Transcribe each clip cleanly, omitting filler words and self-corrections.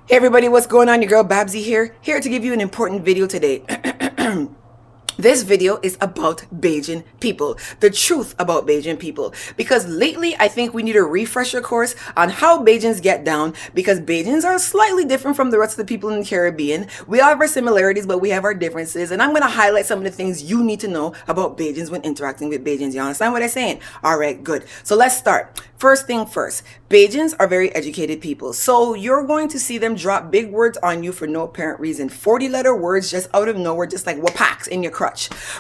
Hey everybody, what's going on? Your girl Babbzy here to give you an important video today. This video is about Bajan people, the truth about Bajan people. Because lately, I think we need a refresher course on how Bajans get down, because Bajans are slightly different from the rest of the people in the Caribbean. We all have our similarities, but we have our differences. And I'm going to highlight some of the things you need to know about Bajans when interacting with Bajans. You understand what I'm saying? All right, good. So let's start. First thing first, Bajans are very educated people. So you're going to see them drop big words on you for no apparent reason. 40-letter words just out of nowhere, just like whapaks in your crutch.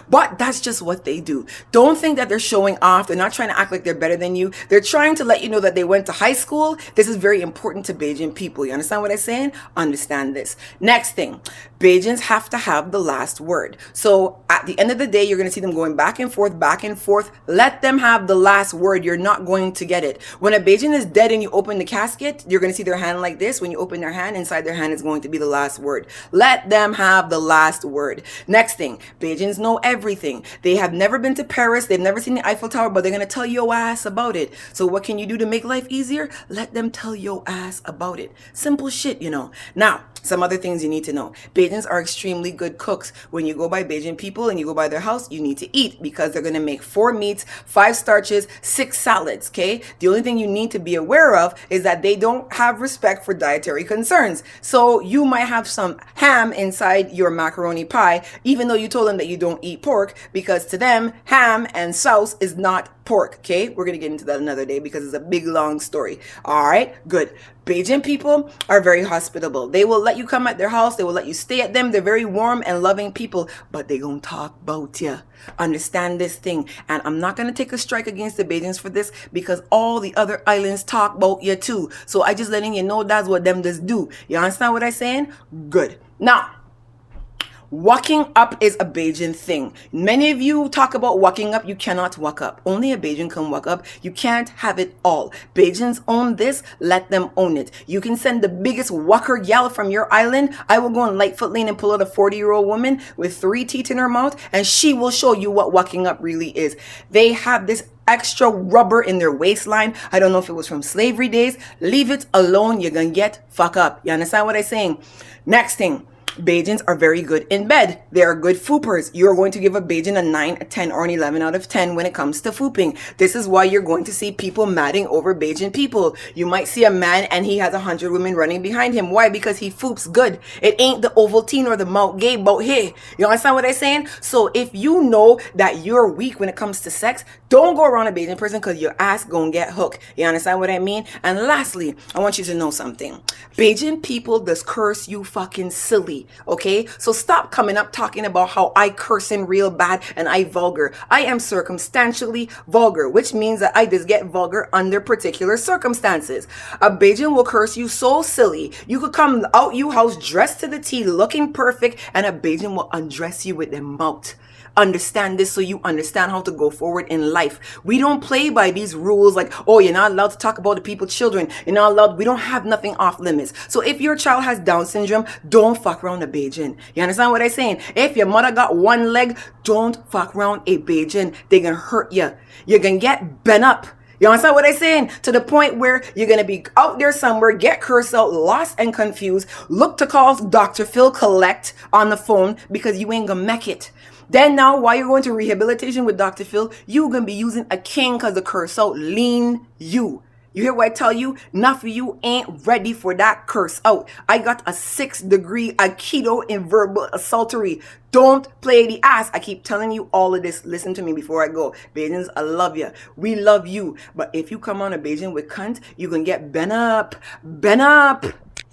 But that's just what they do. Don't think that they're showing off. They're not trying to act like they're better than you. They're trying to let you know that they went to high school. This is very important to Bajan people. You understand what I'm saying? Understand this. Next thing, Bajans have to have the last word. So at the end of the day, you're going to see them going back and forth, back and forth. Let them have the last word. You're not going to get it. When a Bajan is dead and you open the casket, you're going to see their hand like this. When you open their hand, inside their hand is going to be the last word. Let them have the last word. Next thing, Bajans know everything. They have never been to Paris. They've never seen the Eiffel Tower, but they're going to tell your ass about it. So what can you do to make life easier? Let them tell your ass about it. Simple shit, you know. Now, some other things you need to know. Bajans are extremely good cooks. When you go by Bajan people and you go by their house, you need to eat, because they're going to make 4 meats, 5 starches, 6 salads, okay? The only thing you need to be aware of is that they don't have respect for dietary concerns. So you might have some ham inside your macaroni pie, even though you told them that you don't eat pork, because to them, ham and sauce is not pork, okay? We're going to get into that another day because it's a big, long story. All right, good. Bajan people are very hospitable. They will let you come at their house. They will let you stay at them. They're very warm and loving people, but they gonna talk about you. Understand this thing. And I'm not gonna take a strike against the Bajans for this, because all the other islands talk about you too. So I just letting you know that's what them just do. You understand what I'm saying? Good. Now, walking up is a Bajan thing. Many of you talk about walking up. You cannot walk up. Only a Bajan can walk up. You can't have it all. Bajans own this. Let them own it. You can send the biggest walker gal from your island. I will go on Lightfoot Lane and pull out a 40-year-old woman with 3 teeth in her mouth, and she will show you what walking up really is. They have this extra rubber in their waistline. I don't know if it was from slavery days. Leave it alone. You're gonna get fuck up. You understand what I'm saying? Next thing. Bajans are very good in bed. They are good foopers. You're going to give a Bajan a 9, a 10, or an 11 out of 10 when it comes to fooping. This is why you're going to see people madding over Bajan people. You might see a man and he has 100 women running behind him. Why? Because he foops good. It ain't the Ovaltine or the Mount Gay bout here. You understand what I'm saying? So if you know that you're weak when it comes to sex, don't go around a Bajan person, because your ass gonna get hooked. You understand what I mean? And lastly, I want you to know something. Bajan people just curse you fucking silly. Okay, so stop coming up talking about how I cursing real bad and I vulgar. I am circumstantially vulgar, which means that I just get vulgar under particular circumstances. A Bajan will curse you so silly. You could come out you house dressed to the T, looking perfect, and a Bajan will undress you with their mouth. Understand this so you understand how to go forward in life. We don't play by these rules like, oh, you're not allowed to talk about the people's children. You're not allowed. We don't have nothing off limits. So if your child has Down syndrome, don't fuck around a Bajan. You understand what I'm saying? If your mother got 1 leg, don't fuck around a Bajan. They gonna hurt you. You're gonna get bent up. You understand what I'm saying? To the point where you're going to be out there somewhere, get cursed out, lost and confused, look to call Dr. Phil collect on the phone because you ain't going to make it. Then now, while you're going to rehabilitation with Dr. Phil, you're going to be using a king because the curse out lean you. You hear what I tell you? Enough of you ain't ready for that curse out. I got a 6th-degree Aikido in verbal assaultery. Don't play the ass. I keep telling you all of this. Listen to me before I go. Bajans, I love you. We love you. But if you come on a Bajan with cunt, you can get bent up. Bent up.